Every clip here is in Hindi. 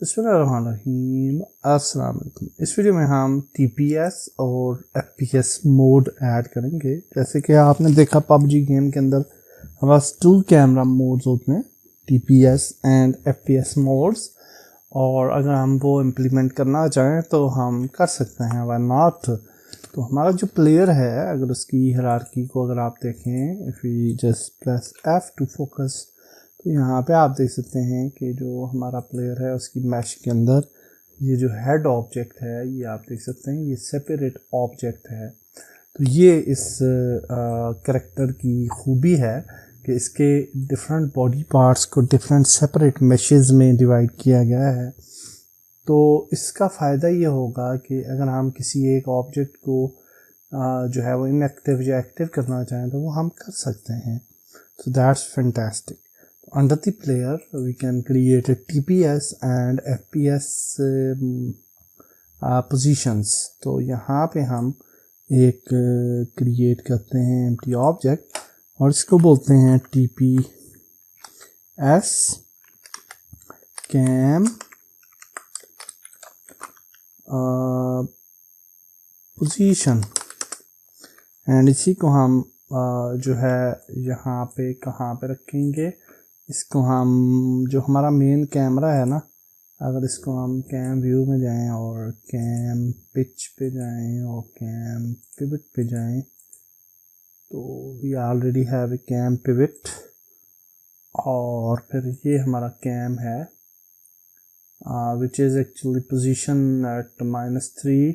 बिस्मिल्लाहिर्रहमानिर्रहीम। अस्सलाम वालेकुम। इस वीडियो में हम TPS और FPS मोड ऐड करेंगे। जैसे कि आपने देखा पबजी गेम के अंदर हमारे पास 2 कैमरा मोड्स होते हैं, TPS एंड FPS मोड्स, और अगर हम वो इम्प्लीमेंट करना चाहें तो हम कर सकते हैं, वाई नॉट। तो हमारा जो प्लेयर है, अगर उसकी हायरार्की को अगर आप देखें, if we just press F to focus, तो यहाँ पे आप देख सकते हैं कि जो हमारा प्लेयर है उसकी मैश के अंदर ये जो हेड ऑब्जेक्ट है, ये आप देख सकते हैं ये सेपरेट ऑब्जेक्ट है। तो ये इस करेक्टर की खूबी है कि इसके डिफरेंट बॉडी पार्ट्स को डिफरेंट सेपरेट मैशेस में डिवाइड किया गया है। तो इसका फ़ायदा ये होगा कि अगर हम किसी एक ऑब्जेक्ट को जो है वो इनएक्टिव या एक्टिव करना चाहें तो वो हम कर सकते हैं। So that's fantastic. Under the player, we can create a TPS and FPS positions. तो यहाँ पे हम एक क्रिएट करते हैं empty object और इसको बोलते हैं TPS cam position, एंड इसी को हम जो है यहाँ पे कहाँ पे रखेंगे, इसको हम जो हमारा मेन कैमरा है ना, अगर इसको हम कैम व्यू में जाएं और कैम पिच पे जाएं और कैम पिवट पे जाएं, तो we already have a cam pivot, और फिर ये हमारा कैम है which is actually position at -3,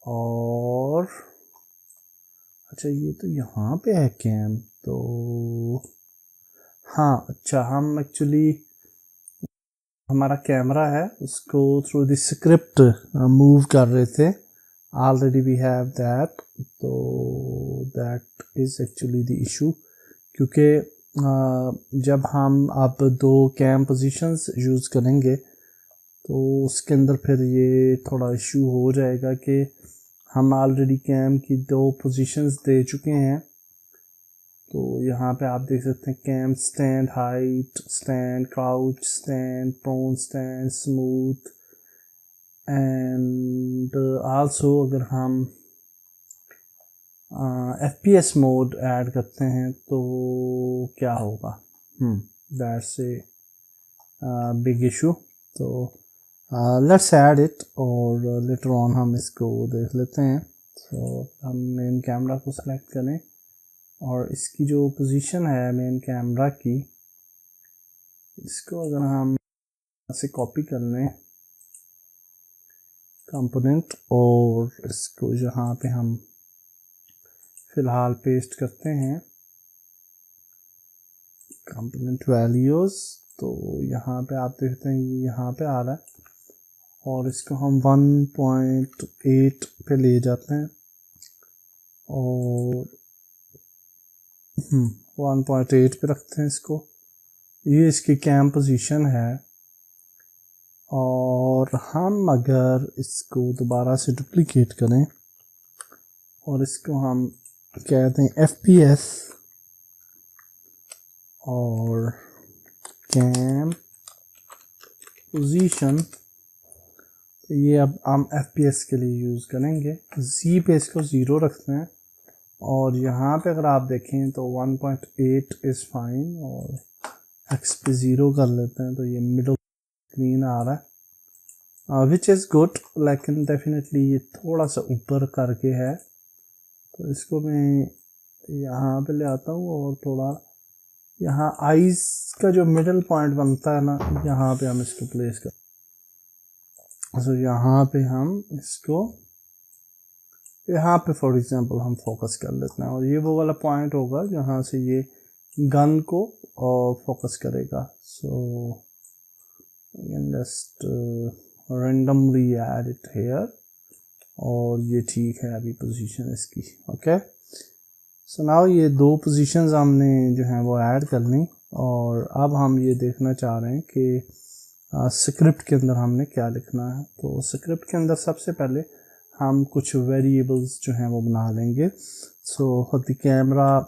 और अच्छा ये तो यहाँ पे है कैम, तो हाँ अच्छा हम एक्चुअली हमारा कैमरा है उसको थ्रू द स्क्रिप्ट मूव कर रहे थे। ऑलरेडी वी हैव दैट, तो that is actually the issue, क्योंकि जब हम अब 2 कैम पोजीशंस यूज़ करेंगे तो उसके अंदर फिर ये थोड़ा इशू हो जाएगा कि हम ऑलरेडी कैम की 2 पोजीशंस दे चुके हैं। तो यहाँ पे आप देख सकते हैं cam stand, height, stand, crouch, stand, prone stand, smooth, and also अगर हम FPS मोड ऐड करते हैं तो क्या होगा, दैट्स ए बिग इशू। तो लेट्स ऐड इट और लेटर ऑन हम इसको देख लेते हैं। तो हम मेन कैमरा को सेलेक्ट करें और इसकी जो पोजीशन है मेन कैमरा की, इसको अगर हम ऐसे कॉपी कर लें कंपोनेंट, और इसको यहाँ पे हम फ़िलहाल पेस्ट करते हैं कंपोनेंट वैल्यूज़, तो यहाँ पे आप देखते हैं ये यहाँ पे आ रहा है, और इसको हम 1.8 पे ले जाते हैं और 1.8 पे रखते हैं इसको। ये इसकी कैम पोजीशन है, और हम अगर इसको दोबारा से डुप्लीकेट करें और इसको हम कहते हैं FPS और कैम पोजीशन, तो ये अब हम FPS के लिए यूज़ करेंगे। Z पे इसको 0 रखते हैं, और यहाँ पे अगर आप देखें तो 1.8 इज़ फाइन, और X पे 0 कर लेते हैं, तो ये मिडल स्क्रीन आ रहा है विच इज़ गुड, लेकिन डेफिनेटली ये थोड़ा सा ऊपर करके है। तो इसको मैं यहाँ पे ले आता हूँ और थोड़ा यहाँ आइज़ का जो मिडल पॉइंट बनता है ना, यहाँ पे हम इसको प्लेस कर, तो यहाँ पे हम इसको यहाँ पे फॉर एग्जांपल हम फोकस कर लेते हैं, और ये वो वाला पॉइंट होगा जहाँ से ये गन को फोकस करेगा। So just randomly add it here, और ये ठीक है अभी पोजीशन इसकी। ओके, सो नाउ ये 2 पोजीशंस हमने जो हैं वो ऐड कर ली, और अब हम ये देखना चाह रहे हैं कि स्क्रिप्ट के अंदर हमने क्या लिखना है। तो स्क्रिप्ट के अंदर सबसे पहले हम कुछ वेरिएबल्स जो हैं वो बना लेंगे। सो द कैमरा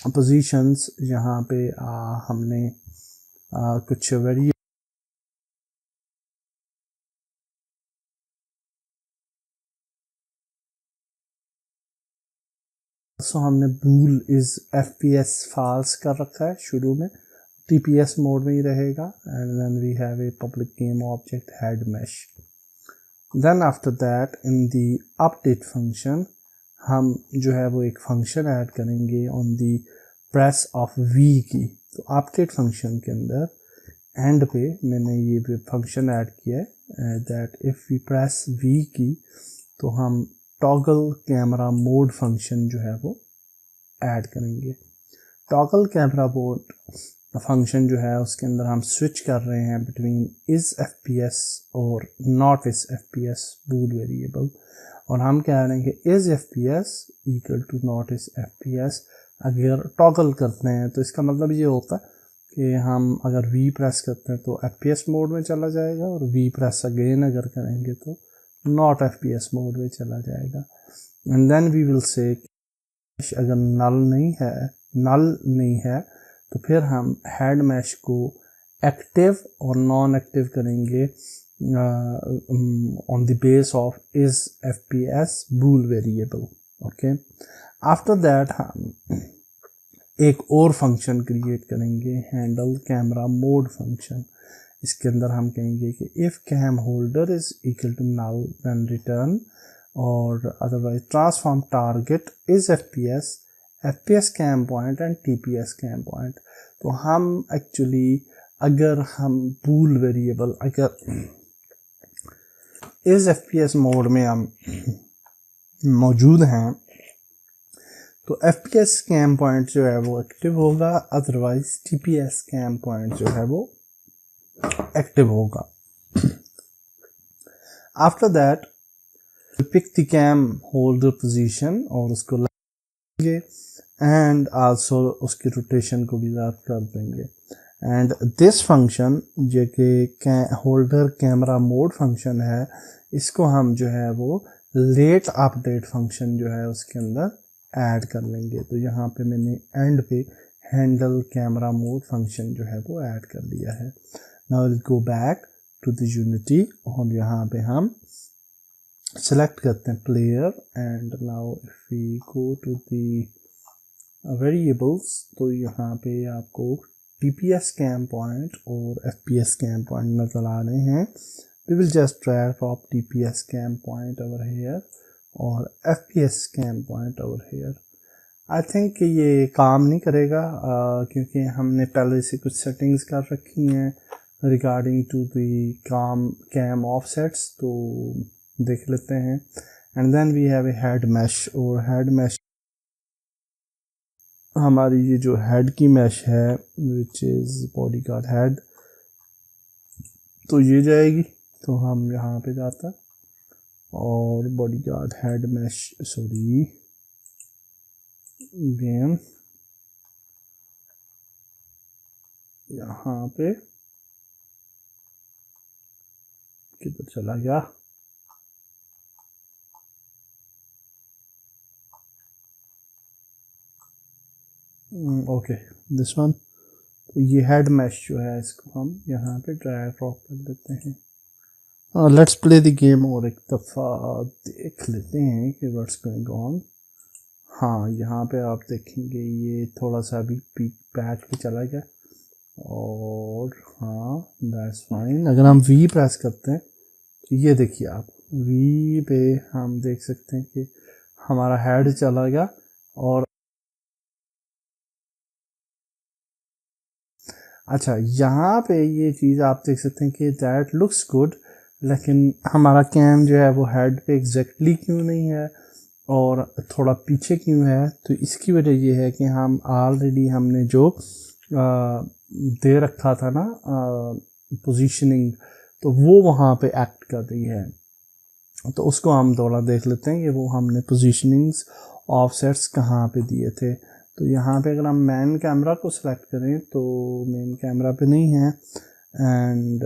पोजीशंस, यहाँ पे हमने कुछ वेरिएबल सो हमने bool is fps false कर रखा है शुरू में, tps मोड में ही रहेगा, and then we have a public game object head mesh. Then after that in the update function हम जो है वो एक फंक्शन ऐड करेंगे on the press of v key. तो अपडेट फंक्शन के अंदर एंड पे मैंने ये फंक्शन ऐड किया है that if we press v key तो हम टॉगल कैमरा मोड फंक्शन जो है वो ऐड करेंगे. टॉगल कैमरा मोड फंक्शन जो है उसके अंदर हम स्विच कर रहे हैं बिटवीन इज fps और not is fps bool variable, और हम कह रहे हैं कि is fps equal to not is fps. अगर टॉगल करते हैं तो इसका मतलब ये होता है कि हम अगर v प्रेस करते हैं तो fps मोड में चला जाएगा, और v प्रेस अगेन अगर करेंगे तो नॉट fps मोड में चला जाएगा. And then we will say अगर नल नहीं है तो फिर हम हेड मैश को एक्टिव और नॉन एक्टिव करेंगे on the base of is fps bool variable. Okay, after that हम एक और फंक्शन क्रिएट करेंगे हैंडल कैमरा मोड फंक्शन. इसके अंदर हम कहेंगे कि if cam holder is equal to null then return, और otherwise transform target is fps cam point and tps cam point. तो हम एक्चुअली अगर हम बूल वेरिएबल अगर इज fps मोड में हम मौजूद हैं तो fps कैम पॉइंट जो है वो एक्टिव होगा, अदरवाइज tps कैम पॉइंट जो है वो एक्टिव होगा. After that pick the cam holder position और उसको लगाएंगे एंड आल्सो उसकी रोटेशन को भी याद कर देंगे. एंड दिस फंक्शन जो कि होल्डर कैमरा मोड फंक्शन है, इसको हम जो है वो लेट अपडेट फंक्शन जो है उसके अंदर ऐड कर लेंगे. तो यहाँ पे मैंने एंड पे हैंडल कैमरा मोड फंक्शन जो है वो ऐड कर लिया है. Now will go back to the Unity और यहाँ पे हम सेलेक्ट करते हैं player. And now if we go to the variables तो यहाँ पे आपको tps कैम पॉइंट और fps कैम पॉइंट नजर आ रहे हैं. We will just drag from tps cam point over here और fps cam point over here. I think ये काम नहीं करेगा क्योंकि हमने पहले से कुछ सेटिंग्स कर रखी हैं regarding to the cam offsets, तो देख लेते हैं. And then we have a head mesh, और हेड मैश हमारी ये जो हेड की मैश है विच इज़ बॉडीगार्ड हेड, तो ये जाएगी. तो हम यहाँ पे जाते हैं और bodyguard head mesh sorry game यहाँ पे किधर चला गया. Okay this one. तो ये हेड मैश जो है इसको हम यहाँ पे ड्रैग ड्रॉप कर देते हैं. लेट्स प्ले द गेम और एक दफ़ा देख लेते हैं कि व्हाट्स गोइंग ऑन. हाँ, यहाँ पे आप देखेंगे ये थोड़ा सा अभी पीक बैक पे चला गया, और हाँ दैट्स फाइन. अगर हम वी प्रेस करते हैं तो ये देखिए आप वी पे हम देख सकते हैं कि हमारा हेड चला गया. और अच्छा, यहाँ पे ये चीज़ आप देख सकते हैं कि दैट लुक्स गुड, लेकिन हमारा कैम जो है वो हेड पे एग्जैक्टली क्यों नहीं है और थोड़ा पीछे क्यों है. तो इसकी वजह ये है कि हम ऑलरेडी हमने जो दे रखा था ना पोजीशनिंग, तो वो वहाँ पे एक्ट कर रही है. तो उसको हम थोड़ा देख लेते हैं कि वो हमने पोजीशनिंग्स ऑफसेट्स कहाँ पे दिए थे. तो यहाँ पे अगर हम मेन कैमरा को सिलेक्ट करें तो मेन कैमरा पे नहीं है, एंड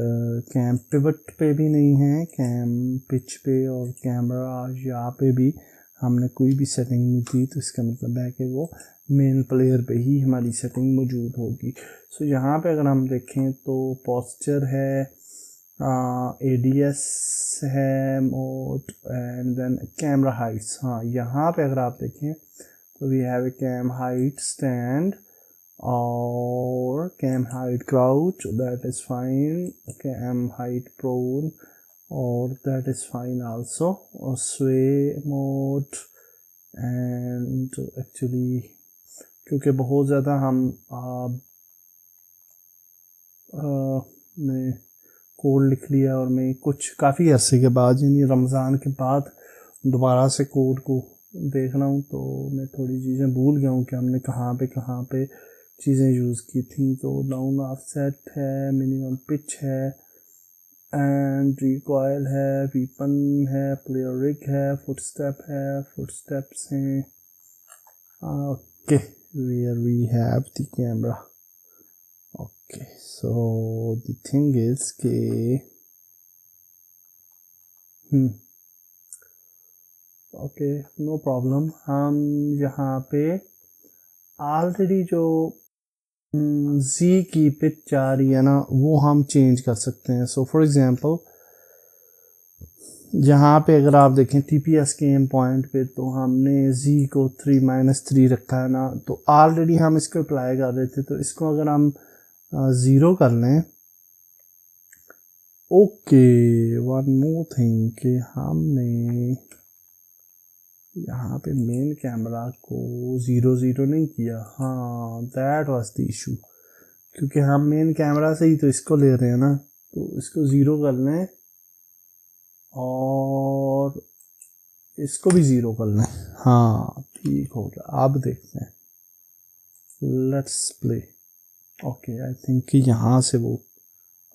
कैम पिवट पे भी नहीं है, कैम पिच पे और कैमरा यहाँ पे भी हमने कोई भी सेटिंग नहीं दी. तो इसका मतलब है कि वो मेन प्लेयर पे ही हमारी सेटिंग मौजूद होगी. सो यहाँ पे अगर हम देखें तो पोस्चर है, ADS है mode, and then camera heights. हाँ, यहाँ पे अगर आप देखें So we have a cam height stand or cam height crouch, that is fine. Cam height prone, or that is fine also. Or sway mode, and actually क्योंकि बहुत ज़्यादा हम ने कोड लिख लिया और मैं कुछ काफ़ी अरसे के बाद यानी रमज़ान के बाद दोबारा से कोड को देख रहा हूँ, तो मैं थोड़ी चीज़ें भूल गया हूँ कि हमने कहाँ पे चीज़ें यूज़ की थी। तो डाउन ऑफसेट है, मिनिमम पिच है, एंड रिकॉयल है, वीपन है, प्लेयर रिग है, फुटस्टेप्स हैं। Okay, where we have the camera. Okay, so the thing is कि okay, no problem. हम यहाँ पे ऑलरेडी जो Z की पिच जा रही है ना, वो हम चेंज कर सकते हैं। सो फॉर एग्जांपल यहाँ पे अगर आप देखें TPS के एम पॉइंट पे, तो हमने Z को 3-3 रखा है ना, तो ऑलरेडी हम इसको अप्लाई कर रहे थे। तो इसको अगर हम 0 कर लें, ओके, वन मोर थिंग कि हमने यहाँ पे मेन कैमरा को 0 नहीं किया। हाँ, दैट वाज द इशू, क्योंकि हम मेन कैमरा से ही तो इसको ले रहे हैं ना, तो इसको 0 कर लें और इसको भी 0 कर लें। हाँ, ठीक हो गया। अब देखते हैं, let's play. Okay, I think कि यहाँ से वो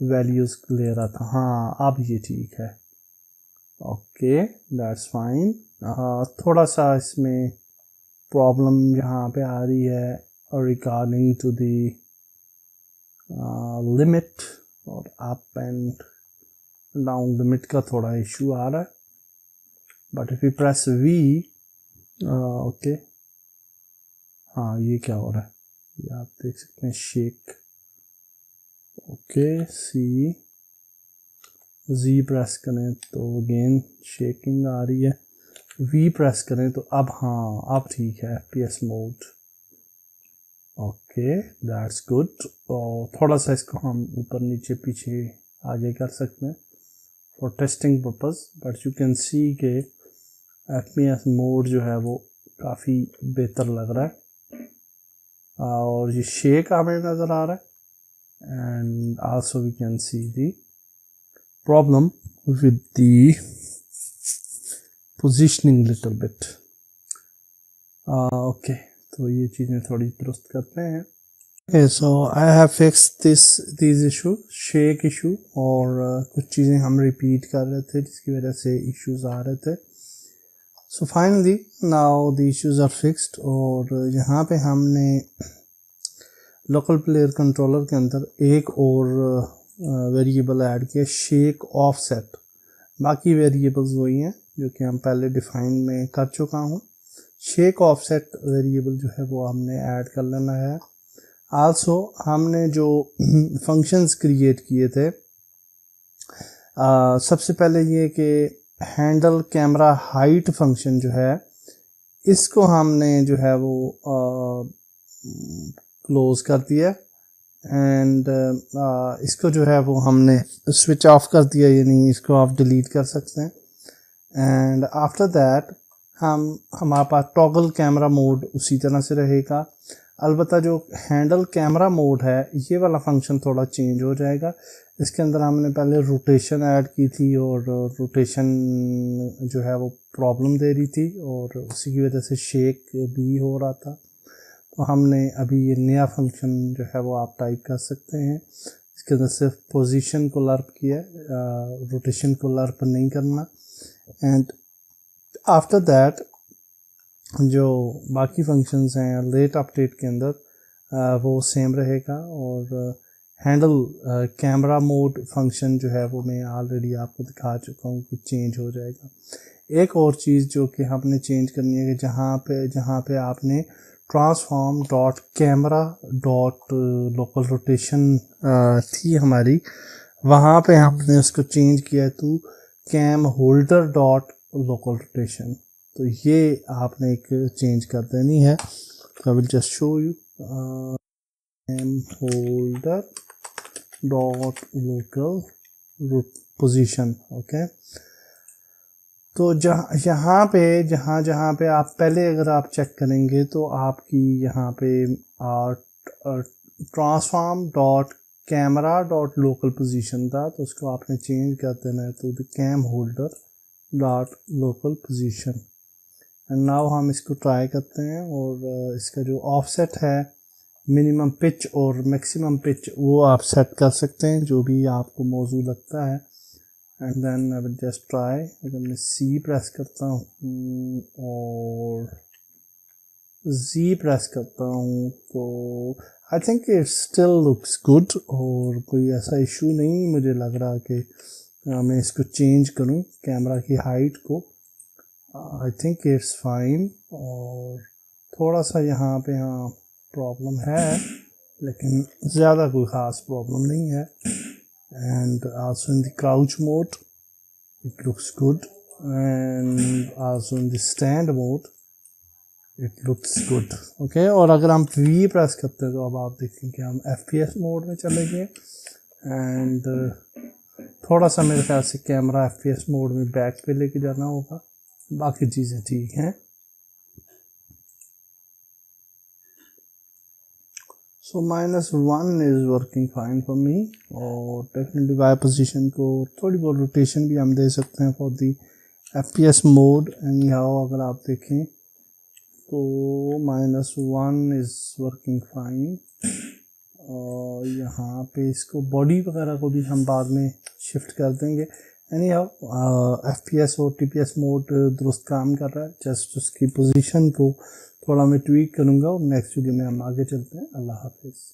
वैल्यूज ले रहा था। हाँ, अब ये ठीक है। Okay, that's fine. थोड़ा सा इसमें प्रॉब्लम यहाँ पे आ रही है रिगार्डिंग टू दी लिमिट और अप एंड डाउन लिमिट का थोड़ा इशू आ रहा है। But if you press V, okay, हाँ, ये क्या हो रहा है, ये आप देख सकते हैं, शेक। ओके, Z प्रेस करें तो अगेन शेकिंग आ रही है। V प्रेस करें तो अब, हाँ, अब ठीक है, FPS mode. Okay, that's good. और थोड़ा सा इसको हम ऊपर नीचे पीछे आगे कर सकते हैं for testing purpose. But you can see के FPS मोड जो है वो काफ़ी बेहतर लग रहा है, और ये शेक हमें नज़र आ रहा है। And also we can see the problem with the positioning little bit. Okay, तो ये चीज़ें थोड़ी दुरुस्त करते हैं। Okay, so I have fixed these issue, shake issue, और कुछ चीज़ें हम रिपीट कर रहे थे जिसकी वजह से इश्यूज आ रहे थे। So finally now the issues are fixed, और यहाँ पे हमने लोकल प्लेयर कंट्रोलर के अंदर एक और वेरिएबल ऐड किया, शेक ऑफसेट। बाकी वेरिएबल्स वही हैं जो कि हम पहले डिफाइन में कर चुका हूँ। शेक ऑफसेट वेरिएबल जो है वो हमने ऐड कर लेना है। आल्सो हमने जो फंक्शंस क्रिएट किए थे, सबसे पहले ये कि हैंडल कैमरा हाइट फंक्शन जो है, इसको हमने जो है वो क्लोज कर दिया, एंड इसको जो है वो हमने स्विच ऑफ कर दिया, यानी इसको आप डिलीट कर सकते हैं। एंड आफ्टर दैट हमारे पास टॉगल कैमरा मोड उसी तरह से रहेगा। अलबत्ता जो हैंडल कैमरा मोड है, ये वाला फंक्शन थोड़ा चेंज हो जाएगा। इसके अंदर हमने पहले रोटेशन ऐड की थी, और रोटेशन जो है वो प्रॉब्लम दे रही थी, और उसी की वजह से शेक भी हो रहा था। तो हमने अभी ये नया फंक्शन जो है वो आप टाइप कर सकते हैं। इसके अंदर सिर्फ पोजीशन को लर्प किया, रोटेशन को लर्प नहीं करना। एंड आफ्टर दैट जो बाकी फंक्शंस हैं लेट अपडेट के अंदर वो सेम रहेगा, और हैंडल कैमरा मोड फंक्शन जो है वो मैं ऑलरेडी आपको दिखा चुका हूँ कि चेंज हो जाएगा। एक और चीज़ जो कि हमने चेंज करनी है कि जहाँ पे आपने transform dot camera dot local rotation थी हमारी, वहाँ पे हमने उसको चेंज किया तो cam holder dot local rotation. तो ये आपने एक चेंज कर देनी है। तो I will just show you cam holder dot local position. Okay, तो यहाँ पे आप पहले अगर आप चेक करेंगे तो आपकी यहाँ पे transform dot camera dot local position था, तो उसको आपने चेंज कर देना है तो the cam holder dot local position. And now हम इसको ट्राई करते हैं और इसका जो ऑफसेट है मिनिमम पिच और मैक्सिमम पिच वो आप सेट कर सकते हैं जो भी आपको मौजू लगता है। And then I will just try. अगर मैं C प्रेस करता हूँ और Z प्रेस करता हूँ तो I think it still looks good और कोई ऐसा इशू नहीं मुझे लग रहा कि मैं इसको चेंज करूँ कैमरा की हाइट को। I think it's fine. और थोड़ा सा यहाँ पे हाँ प्रॉब्लम है लेकिन ज़्यादा कोई ख़ास प्रॉब्लम नहीं है। And also in the crouch mode it looks good, and also in the stand mode it looks good. Okay, और अगर हम V प्रेस करते हैं तो अब आप देखेंगे हम FPS मोड में चले गए एंड थोड़ा सा मेरे ख्याल से कैमरा FPS मोड में बैक पे लेके जाना होगा, बाकी चीज़ें ठीक हैं। सो -1 is working fine for me. और डेफिनेटली वाई पोजीशन को थोड़ी बहुत रोटेशन भी हम दे सकते हैं for the FPS mode. And यहाँ अगर आप देखें तो -1 इज़ वर्किंग फाइन। और यहाँ पे इसको बॉडी वगैरह को भी हम बाद में शिफ्ट कर देंगे। यानी FPS और TPS मोड दुरुस्त काम कर रहा है, जस्ट उसकी पोजीशन को थोड़ा मैं ट्वीक करूँगा और नेक्स्ट वीडियो में हम आगे चलते हैं। अल्लाह हाफिज़।